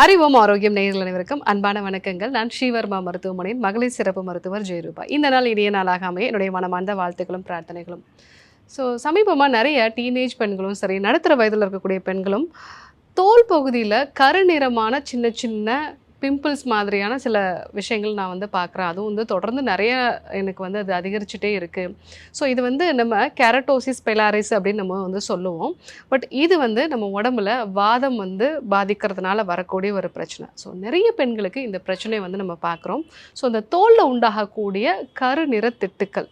அறிவோம் ஆரோக்கியம் நேயர்கள் அனைவருக்கும் அன்பான வணக்கங்கள். நான் ஸ்ரீவர்மா மருத்துவமனையின் மகளிர் சிறப்பு மருத்துவர் ஜெயரூபா. இந்த நாள் இனிய நாளாக அமைய என்னுடைய மனமார்ந்த வாழ்த்துக்களும் பிரார்த்தனைகளும். சமீபமாக நிறைய டீனேஜ் பெண்களும் சரி, நடுத்தர வயதில் இருக்கக்கூடிய பெண்களும் தோல் பகுதியில் கருநிறமான சின்ன சின்ன பிம்பிள்ஸ் மாதிரியான சில விஷயங்கள் நான் பார்க்குறேன். அதுவும் தொடர்ந்து நிறைய எனக்கு அது அதிகரிச்சுட்டே இருக்குது. இது நம்ம கேரட்டோசிஸ் பெலாரிஸ் அப்படின்னு நம்ம சொல்லுவோம். பட் இது நம்ம உடம்புல வாதம் பாதிக்கிறதுனால வரக்கூடிய ஒரு பிரச்சனை. நிறைய பெண்களுக்கு இந்த பிரச்சனையை நம்ம பார்க்குறோம். இந்த தோலில் உண்டாகக்கூடிய கருநிற திட்டுக்கள்,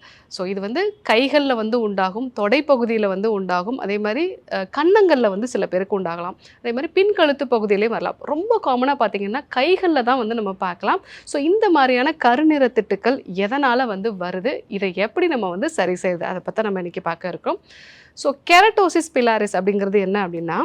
இது கைகளில் உண்டாகும், தொடைப்பகுதியில் உண்டாகும், அதே மாதிரி கன்னங்களில் சில பேருக்கு உண்டாகலாம், அதே மாதிரி பின்கழுத்து பகுதியிலையும் வரலாம். ரொம்ப காமனாக பார்த்தீங்கன்னா கைகளில் தான் நம்ம பார்க்கலாம். இந்த மாதிரியான கருநிற திட்டுக்கள் எதனால் வருது, இதை எப்படி நம்ம சரி செய்யுது, அதை பற்றி நம்ம இன்றைக்கி பார்க்க இருக்கோம். கெரட்டோசிஸ் பிலாரிஸ் அப்படிங்கிறது என்ன அப்படின்னா,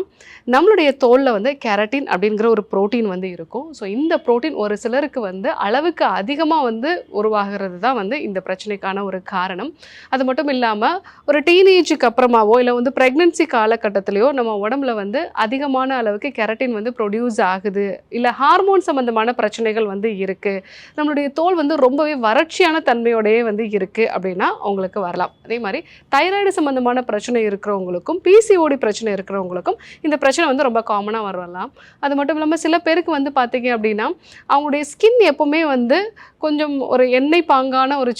நம்மளுடைய தோலில் கெரட்டின் அப்படிங்கிற ஒரு புரோட்டீன் இருக்கும். இந்த புரோட்டீன் ஒரு சிலருக்கு அளவுக்கு அதிகமாக உருவாகிறது தான் இந்த பிரச்சனைக்கான ஒரு காரணம். அது மட்டும் இல்லாமல் ஒரு டீனேஜுக்கு அப்புறமாவோ இல்லை ப்ரெக்னென்சி காலகட்டத்திலையோ நம்ம உடம்புல அதிகமான அளவுக்கு கெரட்டின் ப்ரொடியூஸ் ஆகுது, இல்லை ஹார்மோன் சம்மந்தமான பிரச்சனைகள் இருக்குது, நம்மளுடைய தோல் ரொம்பவே வறட்சியான தன்மையோடையே இருக்குது அப்படின்னா அவங்களுக்கு வரலாம். அதே மாதிரி தைராய்டு சம்மந்தமான பிரச்சனை இருக்கிறவங்களுக்கும், பிசிஓடி பிரச்சனை இருக்கிறவங்களுக்கும் இந்த பிரச்சனை ரொம்ப காமனாக வரலாம். அது மட்டும் இல்லாமல் சில பேருக்கு பார்த்தீங்க அப்படின்னா அவங்களுடைய ஸ்கின் எப்பவுமே கொஞ்சம் ஒரு எண்ணெய் பாங்கான ஒரு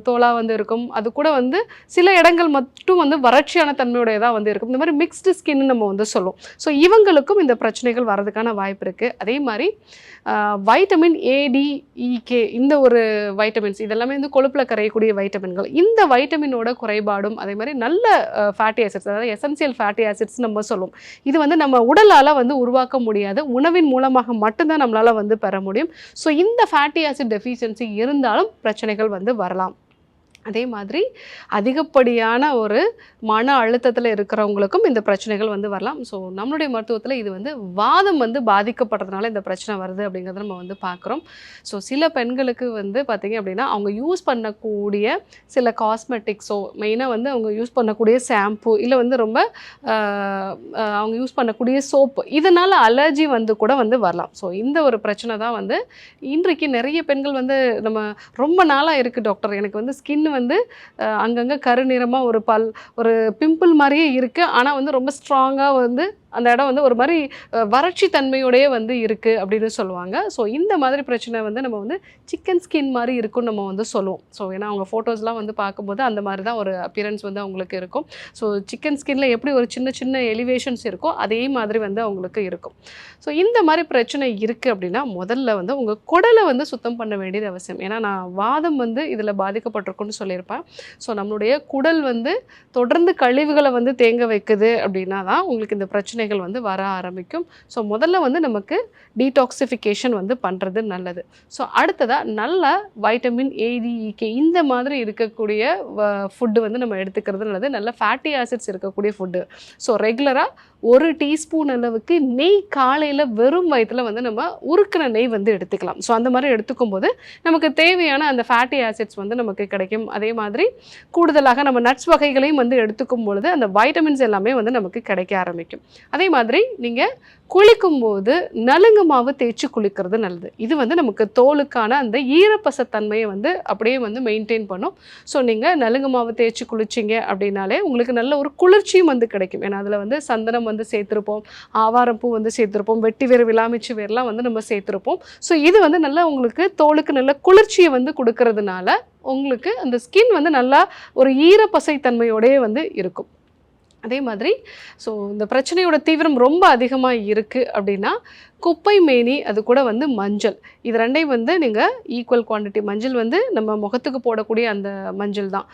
தோலாக இருக்கும். அது கூட சில இடங்கள் மட்டும் வறட்சியான தன்மையுடையதாக இருக்கும். இந்த மாதிரி மிக்ஸ்டு ஸ்கின் நம்ம சொல்லுவோம். இவங்களுக்கும் இந்த பிரச்சனைகள் வரதுக்கான வாய்ப்பு இருக்குது. அதே மாதிரி வைட்டமின் ஏடிஇகே, இந்த ஒரு வைட்டமின்ஸ் இதெல்லாமே கொழுப்பில் கரையக்கூடிய வைட்டமின்கள். இந்த வைட்டமினோட குறைபாடும், அதே மாதிரி நல்ல ஃபேட்டி ஆசிட்ஸ், அதாவது எசென்சியல் ஃபேட்டி ஆசிட்ஸ் நம்ம சொல்லுவோம். இது நம்ம உடலால் உருவாக்க முடியாது, உணவின் மூலமாக மட்டும்தான் நம்மளால் பெற முடியும். இந்த ஃபேட்டி ஆசிட் டெஃபிஷியன்சி இருந்தாலும் பிரச்சனைகள் வரலாம். அதே மாதிரி அதிகப்படியான ஒரு மன அழுத்தத்தில் இருக்கிறவங்களுக்கும் இந்த பிரச்சனைகள் வரலாம். நம்மளுடைய மருத்துவத்தில் இது வாதம் பாதிக்கப்படுறதுனால இந்த பிரச்சனை வருது அப்படிங்கிறத நம்ம பார்க்குறோம். சில பெண்களுக்கு பார்த்தீங்க அப்படின்னா அவங்க யூஸ் பண்ணக்கூடிய சில காஸ்மெட்டிக்ஸோ, மெயினாக அவங்க யூஸ் பண்ணக்கூடிய ஷாம்பு, இல்லை ரொம்ப அவங்க யூஸ் பண்ணக்கூடிய சோப்பு, இதனால் அலர்ஜி கூட வரலாம். இந்த ஒரு பிரச்சனை தான் இன்றைக்கு நிறைய பெண்கள் நம்ம ரொம்ப நாளாக இருக்குது டாக்டர், எனக்கு ஸ்கின் அங்கங்கே கருநிறமாக ஒரு பிம்பிள் மாதிரியே இருக்குது, ஆனால் ரொம்ப ஸ்ட்ராங்காக அந்த இடம் ஒரு மாதிரி வறட்சி தன்மையோடையே இருக்குது அப்படின்னு சொல்லுவாங்க. இந்த மாதிரி பிரச்சனை நம்ம சிக்கன் ஸ்கின் மாதிரி இருக்குன்னு நம்ம சொல்லுவோம். ஏன்னா அவங்க ஃபோட்டோஸ்லாம் பார்க்கும்போது அந்த மாதிரி தான் ஒரு அப்பியரன்ஸ் அவங்களுக்கு இருக்கும். சிக்கன் ஸ்கின்ல எப்படி ஒரு சின்ன சின்ன எலிவேஷன்ஸ் இருக்கோ அதே மாதிரி அவங்களுக்கு இருக்கும். இந்த மாதிரி பிரச்சனை இருக்குது அப்படின்னா முதல்ல உங்கள் குடலை சுத்தம் பண்ண வேண்டியது அவசியம். ஏன்னா நான் வாதம் இதில் பாதிக்கப்பட்டிருக்குன்னு சொல்லியிருப்பேன். நம்மளுடைய குடல் தொடர்ந்து கழிவுகளை தேங்க வைக்குது அப்படின்னா தான் உங்களுக்கு இந்த பிரச்சனைகள் வர ஆரம்பிக்கும். முதல்ல நமக்கு டீடாக்சிஃபிகேஷன் பண்ணுறது நல்லது. அடுத்ததாக நல்ல வைட்டமின் ஏடிஇகே இந்த மாதிரி இருக்கக்கூடிய ஃபுட்டு நம்ம எடுத்துக்கிறது நல்லது. நல்ல ஃபேட்டி ஆசிட்ஸ் இருக்கக்கூடிய ஃபுட்டு. ரெகுலராக 1 டீஸ்பூன் அளவுக்கு நெய் காலையில் வெறும் வயிற்றில் நம்ம உருக்கின நெய் எடுத்துக்கலாம். அந்த மாதிரி எடுத்துக்கும் போது நமக்கு தேவையான அந்த ஃபேட்டி ஆசிட்ஸ் நமக்கு கிடைக்கும். அதே மாதிரி கூடுதலாக நம்ம நட்ஸ் வகைகளையும் எடுத்துக்கும் பொழுது அந்த வைட்டமின்ஸ் எல்லாமே நமக்கு கிடைக்க ஆரம்பிக்கும். அதே மாதிரி நீங்கள் குளிக்கும்போது நலுங்கு மாவு தேய்ச்சி குளிக்கிறது நல்லது. இது நமக்கு தோலுக்கான அந்த ஈரப்பசத்தன்மையை அப்படியே மெயின்டைன் பண்ணும். நீங்கள் நலுங்கு மாவு தேய்ச்சி குளிச்சிங்க அப்படின்னாலே உங்களுக்கு நல்ல ஒரு குளிர்ச்சியும் கிடைக்கும். ஏன்னா அதில் சந்தனம் சேர்த்துருப்போம், ஆவாரம் பூ சேர்த்துருப்போம், வெட்டி வேறு, விளாமிச்சு வேர்லாம் நம்ம சேர்த்துருப்போம். இது நல்லா உங்களுக்கு தோலுக்கு நல்ல குளிர்ச்சியை கொடுக்கறதுனால உங்களுக்கு அந்த ஸ்கின் நல்லா ஒரு ஈரப்பசை தன்மையோடயே இருக்கும். அதே மாதிரி இந்த பிரச்சனையோட தீவிரம் ரொம்ப அதிகமாக இருக்குது அப்படின்னா குப்பை மேனி, அது கூட மஞ்சள், இது ரெண்டையும் நீங்கள் ஈக்குவல் குவான்டிட்டி, மஞ்சள் நம்ம முகத்துக்கு போடக்கூடிய அந்த மஞ்சள் தான்.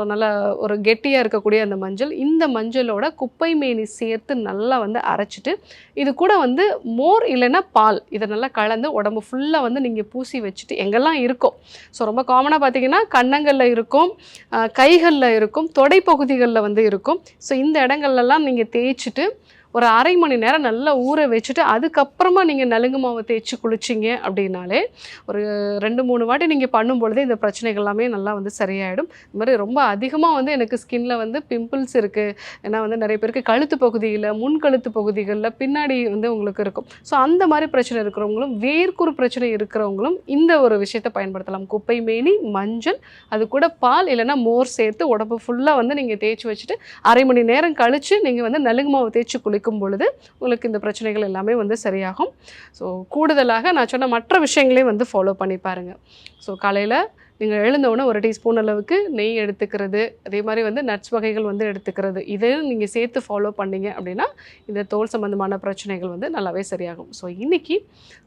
நல்லா ஒரு கெட்டியாக இருக்கக்கூடிய அந்த மஞ்சள், இந்த மஞ்சளோட குப்பை மேனி சேர்த்து நல்லா அரைச்சிட்டு இது கூட மோர் இல்லைன்னா பால், இதை நல்லா கலந்து உடம்பு ஃபுல்லாக நீங்கள் பூசி வச்சுட்டு எங்கெல்லாம் இருக்கும். ரொம்ப காமனாக பார்த்தீங்கன்னா கன்னங்களில் இருக்கும், கைகளில் இருக்கும், தொடைப்பகுதிகளில் இருக்கும். இந்த இடங்கள்லாம் நீங்கள் தேய்ச்சிட்டு ஒரு 1/2 மணி நேரம் நல்லா ஊற வச்சுட்டு அதுக்கப்புறமா நீங்கள் நலுங்கு மாவு தேய்ச்சி குளிச்சிங்க அப்படின்னாலே ஒரு 2-3 வாட்டி நீங்கள் பண்ணும்பொழுதே இந்த பிரச்சனைகள் எல்லாமே நல்லா வந்து சரியாயிடும். இது மாதிரி ரொம்ப அதிகமாக வந்து எனக்கு ஸ்கின்ல வந்து பிம்பிள்ஸ் இருக்குது. ஏன்னா வந்து நிறைய பேருக்கு கழுத்து பகுதியில், முன் கழுத்து பகுதிகளில் பின்னாடி வந்து உங்களுக்கு இருக்கும். ஸோ அந்த மாதிரி பிரச்சனை இருக்கிறவங்களும், வேர்க்குரு பிரச்சனை இருக்கிறவங்களும் இந்த ஒரு விஷயத்தை பயன்படுத்தலாம். குப்பை மேனி, மஞ்சள், அது கூட பால் இல்லைன்னா மோர் சேர்த்து உடம்பு ஃபுல்லாக வந்து நீங்கள் தேய்ச்சி வச்சுட்டு 1/2 மணி நேரம் கழித்து நீங்கள் வந்து நலுங்கு மாவு தேய்ச்சி குளிக்கும் பொழுது உங்களுக்கு இந்த பிரச்சனைகள் எல்லாமே வந்து சரியாகும். ஸோ கூடுதலாக நான் சொன்ன மற்ற விஷயங்களையும் வந்து ஃபாலோ பண்ணி பாருங்கள். ஸோ காலையில் நீங்கள் எழுந்தவுடனே 1 டீஸ்பூன் அளவுக்கு நெய் எடுத்துக்கிறது, அதே மாதிரி வந்து நட்ஸ் வகைகள் வந்து எடுத்துக்கிறது, இதையும் நீங்கள் சேர்த்து ஃபாலோ பண்ணீங்க அப்படின்னா இந்த தோல் சம்மந்தமான பிரச்சனைகள் வந்து நல்லாவே சரியாகும். ஸோ இன்றைக்கி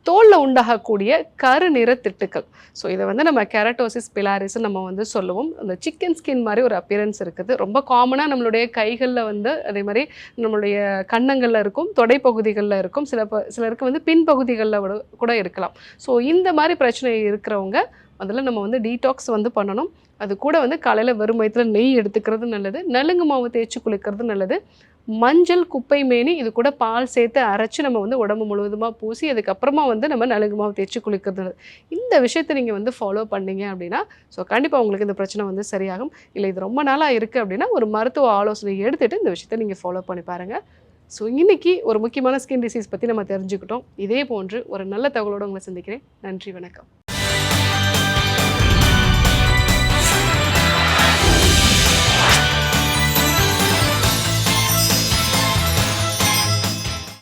தோலில் உண்டாகக்கூடிய கருநிற திட்டுக்கள், ஸோ இதை வந்து நம்ம கெரட்டோசிஸ் பிலாரிஸ்ன்னு நம்ம வந்து சொல்லுவோம். அந்த சிக்கன் ஸ்கின் மாதிரி ஒரு அப்பியரன்ஸ் இருக்குது. ரொம்ப காமனாக நம்மளுடைய கைகளில் வந்து அதே மாதிரி நம்மளுடைய கன்னங்களில் இருக்கும், தொடைப்பகுதிகளில் இருக்கும், சிலருக்கு வந்து பின்பகுதிகளில் கூட இருக்கலாம். ஸோ இந்த மாதிரி பிரச்சனை இருக்கிறவங்க அதில் நம்ம வந்து டீடாக்ஸ் வந்து பண்ணணும். அது கூட வந்து காலையில் வெறும் வயிற்றில் நெய் எடுத்துக்கிறது நல்லது, நலுங்கு மாவு தேய்ச்சி குளிக்கிறது நல்லது, மஞ்சள், குப்பை மேனி, இது கூட பால் சேர்த்து அரைச்சி நம்ம வந்து உடம்பு முழுவதுமாக பூசி அதுக்கப்புறமா வந்து நம்ம நலுங்கு மாவு தேய்ச்சி குளிக்கிறது நல்லது. இந்த விஷயத்தை நீங்கள் வந்து ஃபாலோ பண்ணீங்க அப்படின்னா ஸோ கண்டிப்பாக உங்களுக்கு இந்த பிரச்சனை வந்து சரியாகும். இல்லை இது ரொம்ப நாளாக இருக்குது அப்படின்னா ஒரு மருத்துவ ஆலோசனை எடுத்துகிட்டு இந்த விஷயத்தை நீங்கள் ஃபாலோ பண்ணி பாருங்கள். ஸோ இன்றைக்கி ஒரு முக்கியமான ஸ்கின் டிசீஸ் பற்றி நம்ம தெரிஞ்சுக்கிட்டோம். இதே போன்று ஒரு நல்ல தகவலோடு உங்களை சந்திக்கிறேன். நன்றி, வணக்கம்.